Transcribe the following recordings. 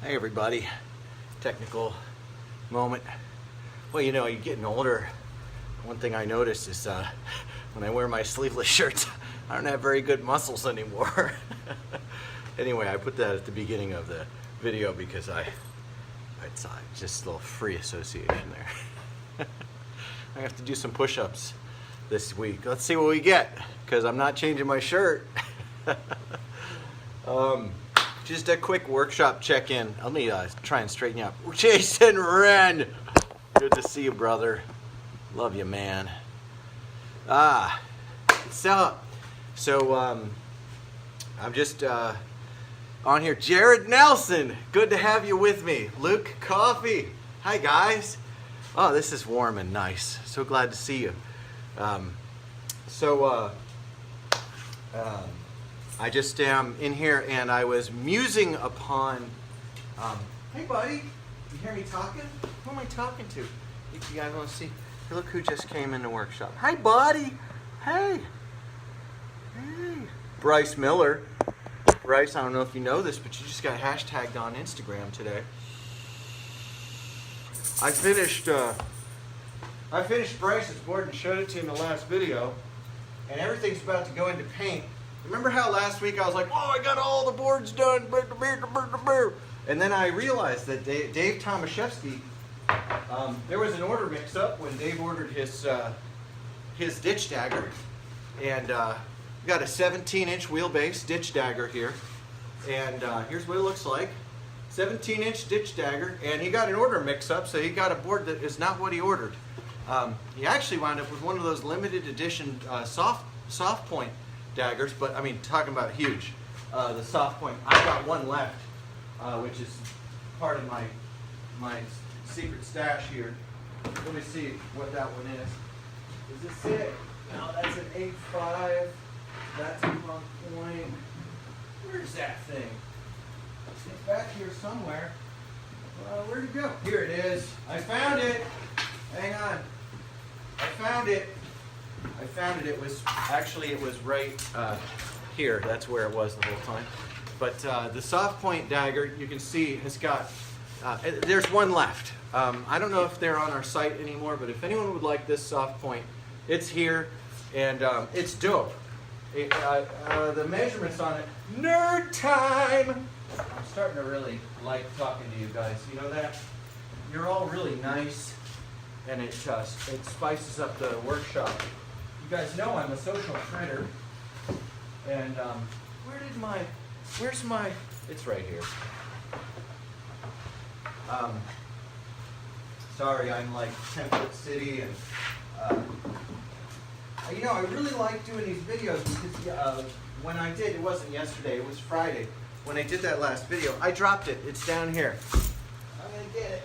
Hey everybody, technical moment. Well, you know, you're getting older. One thing I noticed is when I wear my sleeveless shirts, I don't have very good muscles anymore. Anyway, I put that at the beginning of the video because it's just a little free association there. I have to do some push-ups this week. Let's see what we get, because I'm not changing my shirt. Just a quick workshop check-in. Let me try and straighten you up. Jason Wren, good to see you, brother. Love you, man. So I'm just on here. Jared Nelson, good to have you with me. Luke Coffee, hi guys. Oh, this is warm and nice. So glad to see you. I just am in here and I was musing upon, hey buddy, you hear me talking? Who am I talking to? If you guys want to see, look who just came in the workshop. Hi buddy, hey. Bryce Miller. Bryce, I don't know if you know this, but you just got hashtagged on Instagram today. I finished Bryce's board and showed it to you in the last video, and everything's about to go into paint. Remember how last week I was like, oh, I got all the boards done, and then I realized that Dave Tomaszewski, there was an order mix-up when Dave ordered his ditch dagger, and we got a 17-inch wheelbase ditch dagger here, and here's what it looks like. 17-inch ditch dagger, and he got an order mix-up, so he got a board that is not what he ordered. He actually wound up with one of those limited edition soft point daggers, but I mean, talking about huge. The soft point, I've got one left, which is part of my secret stash here. Let me see what that one is. Is this it? No, that's an 8.5. That's a long point. Where's that thing? It's back here somewhere. Where'd it go? Here it is. I found it. Hang on. I found it. It was right here. That's where it was the whole time. But the soft point dagger, you can see, has got, there's one left. I don't know if they're on our site anymore, but if anyone would like this soft point, it's here, and it's dope. The measurements on it, nerd time! I'm starting to really like talking to you guys. You know that? You're all really nice, and it spices up the workshop. You guys know I'm a social shredder, and where's my, it's right here. Sorry, I'm like Template City, and you know, I really like doing these videos because when I did, it wasn't yesterday, it was Friday. When I did that last video, I dropped it. It's down here. I'm gonna get it.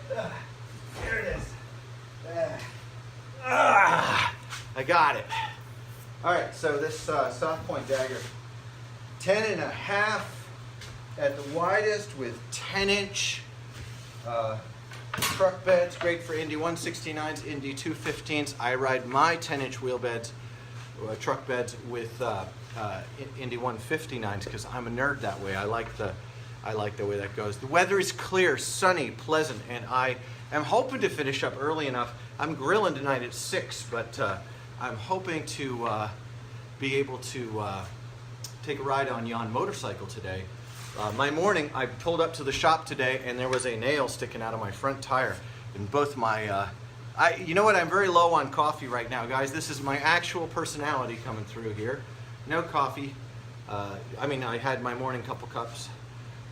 Here it is. I got it. All right, so this soft point dagger, 10.5 at the widest with 10-inch truck beds, great for Indy 169s, Indy 215s. I ride my 10-inch wheel beds, truck beds with Indy 159s because I'm a nerd that way. I like the way that goes. The weather is clear, sunny, pleasant, and I am hoping to finish up early enough. I'm grilling tonight at 6, but I'm hoping to be able to take a ride on Yon motorcycle today. My morning, I pulled up to the shop today, and there was a nail sticking out of my front tire. And both my, you know what? I'm very low on coffee right now, guys. This is my actual personality coming through here. No coffee. I mean, I had my morning couple cups,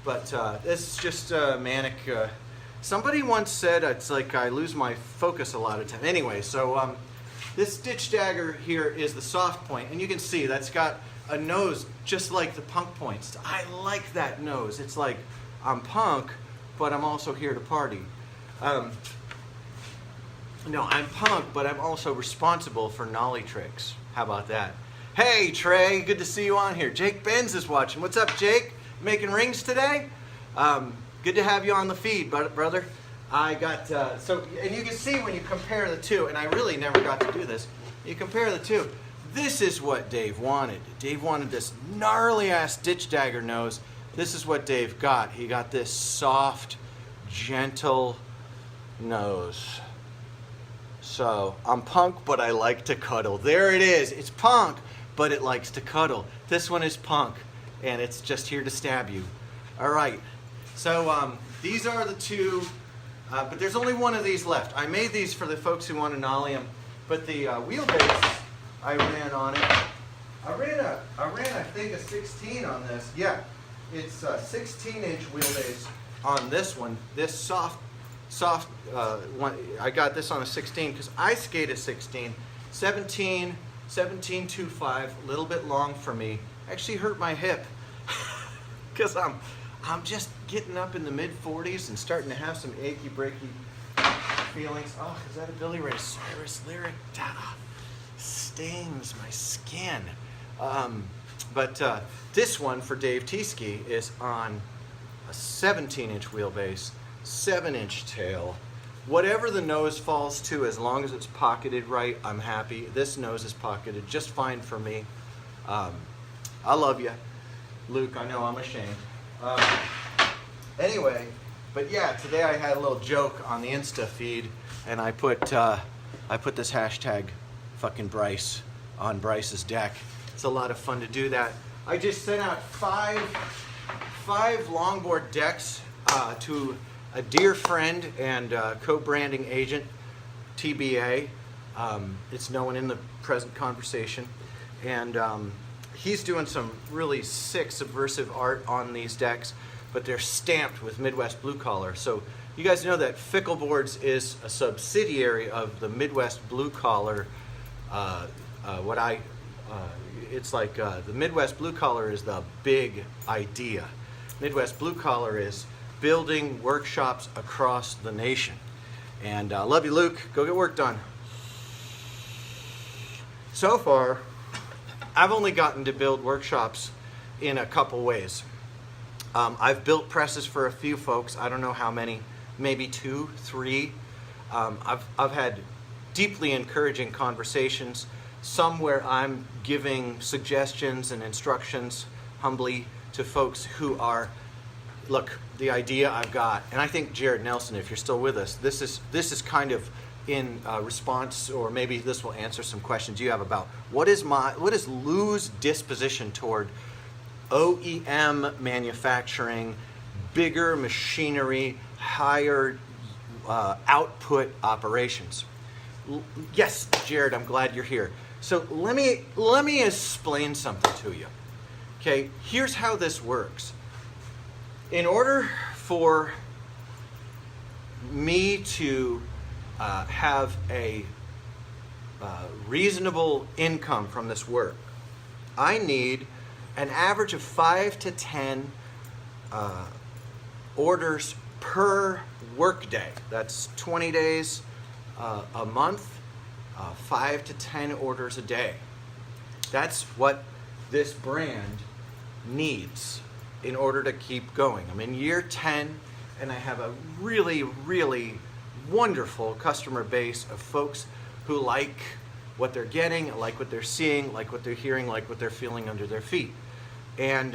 but this is just manic. Somebody once said it's like I lose my focus a lot of time. Anyway, so this ditch dagger here is the soft point, and you can see that's got a nose just like the punk points. I like that nose. It's like I'm punk, but I'm also here to party. No, I'm punk, but I'm also responsible for nollie tricks. How about that? Hey Trey, good to see you on here. Jake Benz is watching. What's up, Jake? Making rings today? Good to have you on the feed, brother. I got, and you can see when you compare the two, and I really never got to do this, you compare the two. This is what Dave wanted. Dave wanted this gnarly ass ditch dagger nose this is what Dave got. He got this soft, gentle nose. So I'm punk, but I like to cuddle. There it is. It's punk, but it likes to cuddle. This one is punk, and it's just here to stab you. All right. So these are the two, but there's only one of these left. I made these for the folks who want to nollie them, but the wheelbase I ran on it. I ran I think a 16 on this. Yeah, it's a 16-inch wheelbase on this one. This soft one. I got this on a 16 because I skate a 16. 17.25, a little bit long for me. Actually hurt my hip because I'm just getting up in the mid-40s and starting to have some achy breaky feelings. Oh, is that a Billy Ray Cyrus lyric? Stings my skin. But this one for Dave T-Ski is on a 17-inch wheelbase, 7-inch tail. Whatever the nose falls to, as long as it's pocketed right, I'm happy. This nose is pocketed just fine for me. I love you, Luke. I know I'm ashamed. Anyway, but yeah, today I had a little joke on the Insta feed, and I put this hashtag fucking Bryce on Bryce's deck. It's a lot of fun to do that. I just sent out five longboard decks to a dear friend and co-branding agent, TBA. It's no one in the present conversation, and he's doing some really sick subversive art on these decks, but they're stamped with Midwest Blue Collar. So you guys know that Fickle Boards is a subsidiary of the Midwest Blue Collar. It's like the Midwest Blue Collar is the big idea. Midwest Blue Collar is building workshops across the nation. And love you, Luke. Go get work done. So far, I've only gotten to build workshops in a couple ways. I've built presses for a few folks. I don't know how many, maybe 2, 3. I've had deeply encouraging conversations, some where I'm giving suggestions and instructions humbly to folks who are, look, the idea I've got, and I think Jared Nelson, if you're still with us, this is kind of in response, or maybe this will answer some questions you have about what is Lou's disposition toward OEM manufacturing, bigger machinery, higher output operations. Yes, Jared, I'm glad you're here. So let me explain something to you. Okay, here's how this works. In order for me to have a reasonable income from this work, I need an average of 5 to 10 orders per workday. That's 20 days a month, 5 to 10 orders a day. That's what this brand needs in order to keep going. I'm in year 10, and I have a really, really wonderful customer base of folks who like what they're getting, like what they're seeing, like what they're hearing, like what they're feeling under their feet. And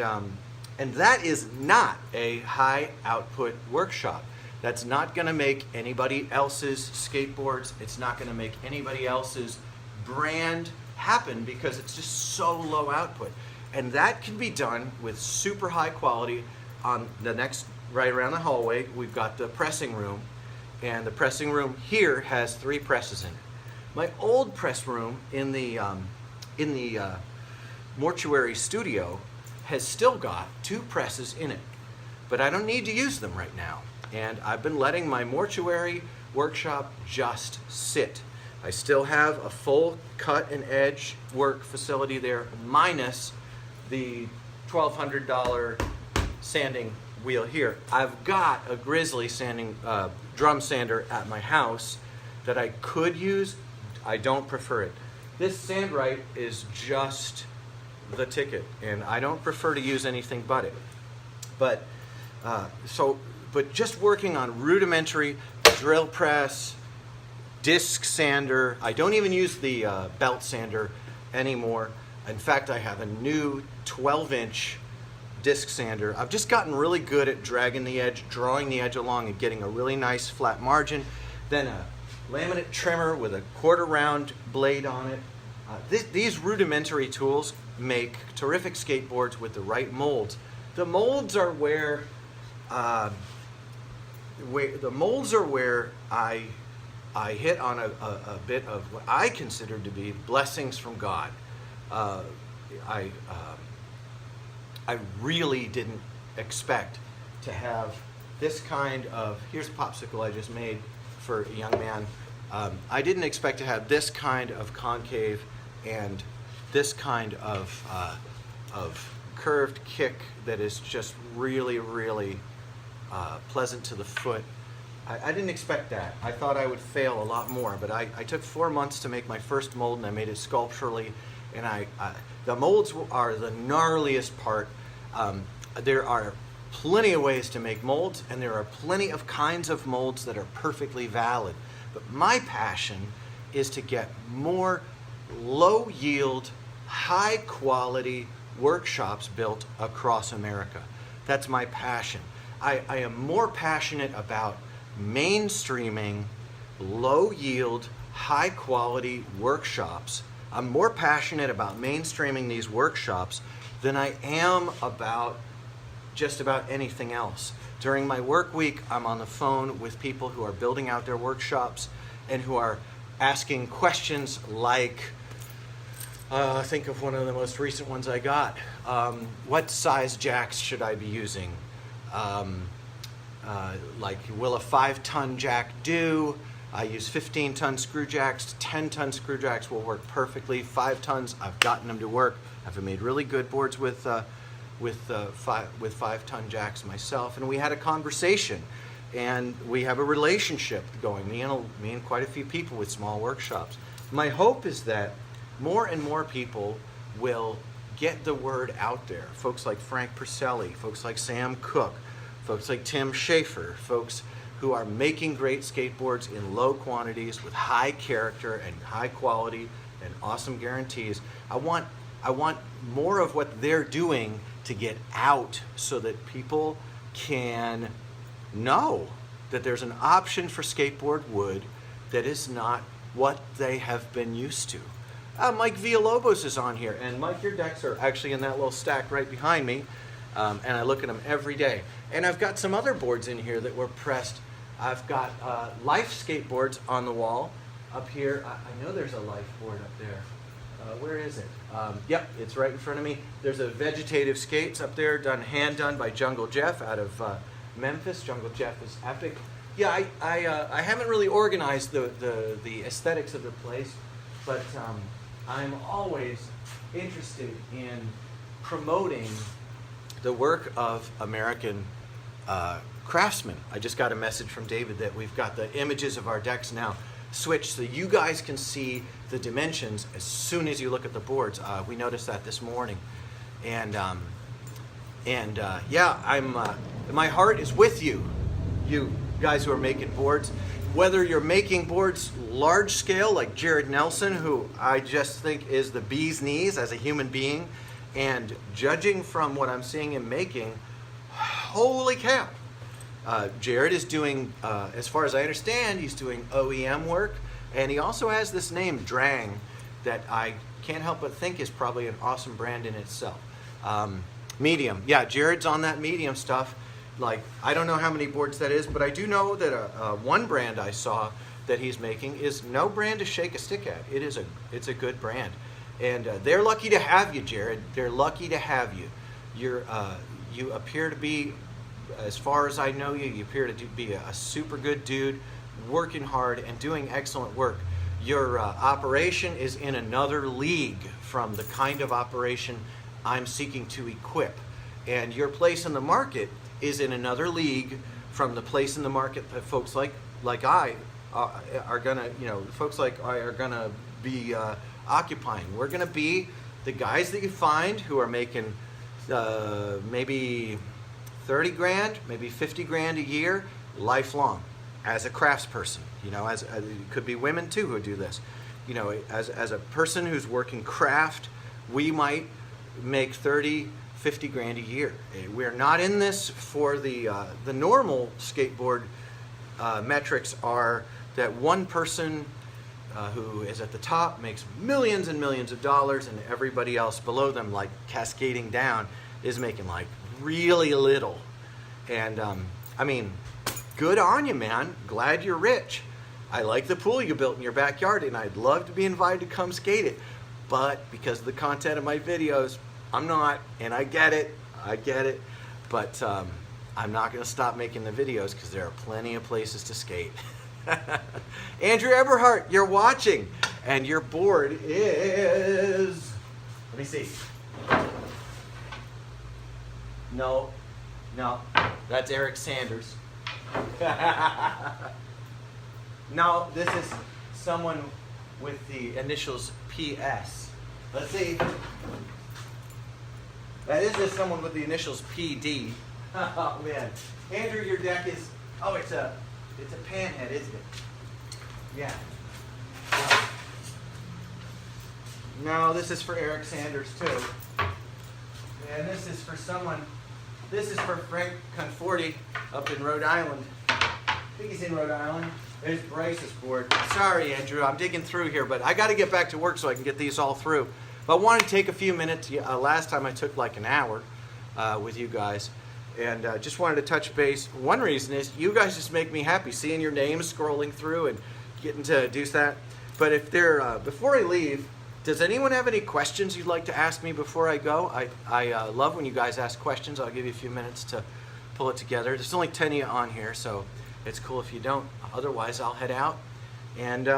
that is not a high output workshop. That's not going to make anybody else's skateboards. It's not going to make anybody else's brand happen because it's just so low output. And that can be done with super high quality. On the next, right around the hallway, we've got the pressing room. And the pressing room here has 3 presses in it. My old press room in the mortuary studio has still got 2 presses in it. But I don't need to use them right now. And I've been letting my mortuary workshop just sit. I still have a full cut and edge work facility there, minus the $1,200 sanding wheel here. I've got a Grizzly sanding drum sander at my house that I could use. I don't prefer it. This Sandrite is just the ticket, and I don't prefer to use anything but it. But just working on rudimentary drill press, disc sander. I don't even use the belt sander anymore. In fact, I have a new 12-inch disc sander. I've just gotten really good at dragging the edge, drawing the edge along, and getting a really nice flat margin. Then a laminate trimmer with a quarter round blade on it. These rudimentary tools make terrific skateboards with the right molds. The molds are where I hit on a bit of what I consider to be blessings from God. I really didn't expect to have this kind of, here's a popsicle I just made for a young man. I didn't expect to have this kind of concave and this kind of curved kick that is just really, really pleasant to the foot. I didn't expect that. I thought I would fail a lot more, but I took 4 months to make my first mold, and I made it sculpturally. And the molds are the gnarliest part. There are plenty of ways to make molds, and there are plenty of kinds of molds that are perfectly valid. But my passion is to get more low-yield, high-quality workshops built across America. That's my passion. I am more passionate about mainstreaming low-yield, high-quality workshops. I'm more passionate about mainstreaming these workshops than I am about just about anything else. During my work week, I'm on the phone with people who are building out their workshops and who are asking questions like, think of one of the most recent ones I got. What size jacks should I be using? Like, will a 5-ton jack do? I use 15-ton screw jacks. 10-ton screw jacks will work perfectly. 5 tons, I've gotten them to work. I've made really good boards with 5-ton jacks myself. And we had a conversation, and we have a relationship going. Me and quite a few people with small workshops. My hope is that more and more people will get the word out there. Folks like Frank Purcelli, folks like Sam Cook, folks like Tim Schaefer, folks who are making great skateboards in low quantities with high character and high quality and awesome guarantees. I want more of what they're doing to get out so that people can know that there's an option for skateboard wood that is not what they have been used to. Mike Villalobos is on here, and Mike, your decks are actually in that little stack right behind me, and I look at them every day. And I've got some other boards in here that were pressed. I've got Life skateboards on the wall up here. I know there's a Life board up there. Where is it? Yep, it's right in front of me. There's a Vegetative Skates up there, hand done by Jungle Jeff out of Memphis. Jungle Jeff is epic. Yeah, I haven't really organized the aesthetics of the place, but I'm always interested in promoting the work of American craftsmen. I just got a message from David that we've got the images of our decks now switched so you guys can see the dimensions as soon as you look at the boards. We noticed that this morning, and yeah, my heart is with you guys who are making boards. Whether you're making boards large scale like Jared Nelson, who I just think is the bee's knees as a human being, and judging from what I'm seeing him making, holy cow. Jared is doing, as far as I understand, he's doing OEM work, and he also has this name, Drang, that I can't help but think is probably an awesome brand in itself. Medium. Yeah, Jared's on that medium stuff. Like, I don't know how many boards that is, but I do know that one brand I saw that he's making is no brand to shake a stick at. It's a good brand. And they're lucky to have you, Jared. They're lucky to have you. You appear to be, as far as I know you, you appear to be a super good dude, working hard and doing excellent work. Your operation is in another league from the kind of operation I'm seeking to equip. And your place in the market is in another league from the place in the market that folks like I are gonna, folks like I are gonna be occupying. We're gonna be the guys that you find who are making maybe 30 grand, maybe 50 grand a year, lifelong, as a craftsperson. As it could be women too who do this. As a person who's working craft, we might make 30, 50 grand a year. We're not in this for the normal skateboard metrics are that one person who is at the top makes millions and millions of dollars, and everybody else below them, like cascading down, is making like really little. And I mean, good on you, man. Glad you're rich. I like the pool you built in your backyard, and I'd love to be invited to come skate it. But because of the content of my videos, I'm not, and I get it. But I'm not going to stop making the videos because there are plenty of places to skate. Andrew Eberhardt, you're watching, and your board is, let me see. No, that's Eric Sanders. No, this is someone with the initials PS. Let's see. That is just someone with the initials PD. Oh man, Andrew, your deck is. Oh, it's a panhead, isn't it? Yeah. No, this is for Eric Sanders too. And this is for someone. This is for Frank Conforti up in Rhode Island. I think he's in Rhode Island. There's Bryce's board. Sorry, Andrew, I'm digging through here, but I got to get back to work so I can get these all through. But I wanted to take a few minutes. Last time I took like an hour with you guys, and just wanted to touch base. One reason is you guys just make me happy, seeing your names scrolling through and getting to do that. But if they're before I leave, does anyone have any questions you'd like to ask me before I go? I love when you guys ask questions. I'll give you a few minutes to pull it together. There's only 10 of you on here, so it's cool if you don't. Otherwise, I'll head out. And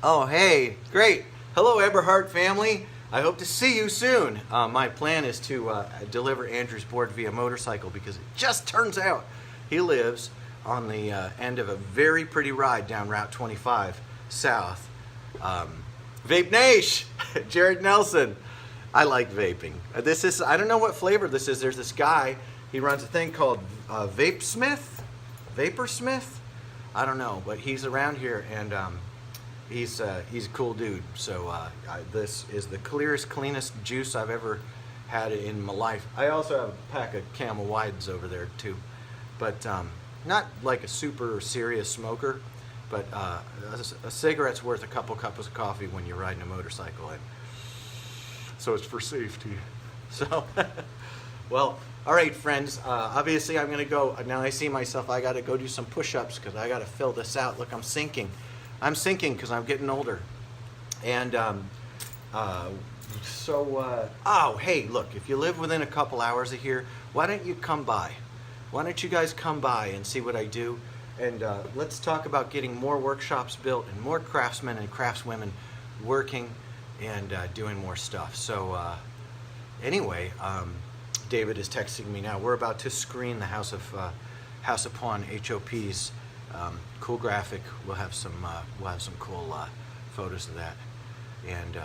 oh, hey, great. Hello, Eberhardt family. I hope to see you soon. My plan is to deliver Andrew's board via motorcycle because it just turns out he lives on the end of a very pretty ride down Route 25 south. Vape Nash, Jared Nelson. I like vaping. This is, I don't know what flavor this is. There's this guy, he runs a thing called Vapersmith? I don't know, but he's around here, and he's a cool dude. So this is the cleanest juice I've ever had in my life. I also have a pack of Camel Wides over there too, but not like a super serious smoker, but a cigarette's worth a couple cups of coffee when you're riding a motorcycle. And so it's for safety. So, well, all right, friends. Obviously, I'm going to go. Now I see myself. I got to go do some push-ups because I got to fill this out. Look, I'm sinking. I'm sinking because I'm getting older. And oh, hey, look, if you live within a couple hours of here, why don't you come by? Why don't you guys come by and see what I do? And let's talk about getting more workshops built and more craftsmen and craftswomen working and doing more stuff. So anyway, David is texting me now. We're about to screen the House Upon HOP's cool graphic. We'll have some cool photos of that. And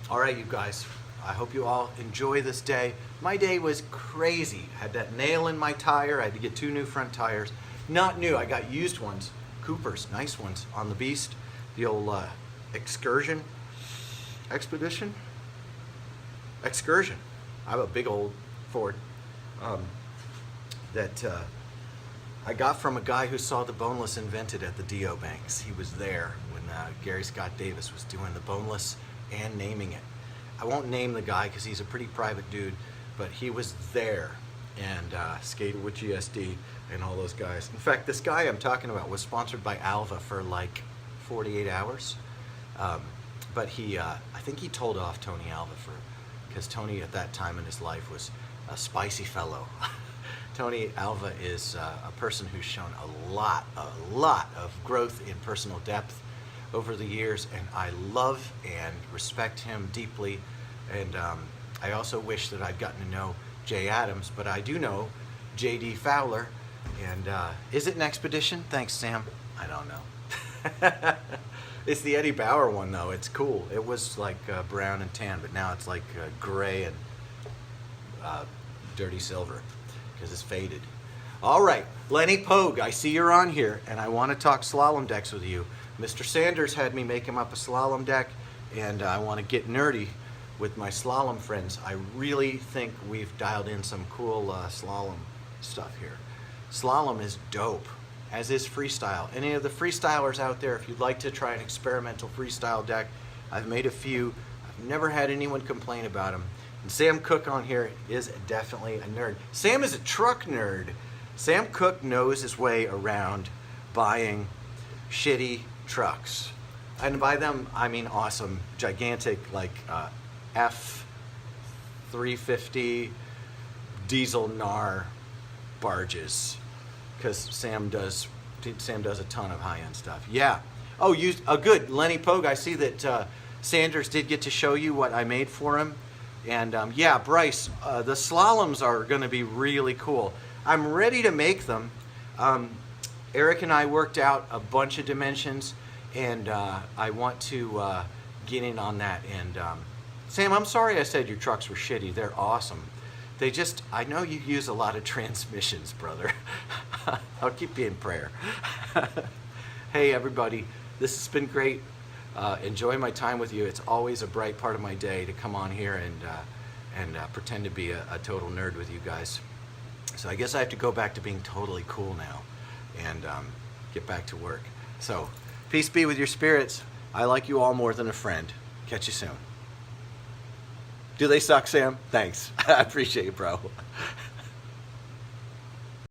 all right, you guys. I hope you all enjoy this day. My day was crazy. I had that nail in my tire. I had to get 2 new front tires. Not new. I got used ones. Cooper's, nice ones on the Beast. The old Excursion. Excursion. I have a big old Ford that I got from a guy who saw the boneless invented at the D.O. Banks. He was there when Gary Scott Davis was doing the boneless and naming it. I won't name the guy because he's a pretty private dude, but he was there and skated with GSD and all those guys. In fact, this guy I'm talking about was sponsored by Alva for like 48 hours. But I think he told off Tony Alva because Tony at that time in his life was a spicy fellow. Tony Alva is a person who's shown a lot of growth in personal depth over the years, and I love and respect him deeply. And I also wish that I'd gotten to know Jay Adams, but I do know J.D. Fowler. And is it an expedition? Thanks, Sam. I don't know. It's the Eddie Bauer one, though. It's cool. It was like brown and tan, but now it's like gray and dirty silver because it's faded. All right, Lenny Pogue, I see you're on here, and I want to talk slalom decks with you. Mr. Sanders had me make him up a slalom deck, and I want to get nerdy with my slalom friends. I really think we've dialed in some cool slalom stuff here. Slalom is dope, as is freestyle. Any of the freestylers out there, if you'd like to try an experimental freestyle deck, I've made a few. I've never had anyone complain about them. And Sam Cook on here is definitely a nerd. Sam is a truck nerd. Sam Cook knows his way around buying shitty trucks. And by them, I mean awesome, gigantic, like F-350 diesel NAR barges. Because Sam does a ton of high-end stuff. Yeah. Oh, good. Lenny Pogue, I see that Sanders did get to show you what I made for him. And yeah, Bryce, the slaloms are going to be really cool. I'm ready to make them. Eric and I worked out a bunch of dimensions, and I want to get in on that. And Sam, I'm sorry I said your trucks were shitty. They're awesome. I know you use a lot of transmissions, brother. I'll keep you in prayer. Hey, everybody, this has been great. Enjoy my time with you. It's always a bright part of my day to come on here and pretend to be a total nerd with you guys. So I guess I have to go back to being totally cool now and get back to work. So peace be with your spirits. I like you all more than a friend. Catch you soon. Do they suck, Sam? Thanks. I appreciate it, bro.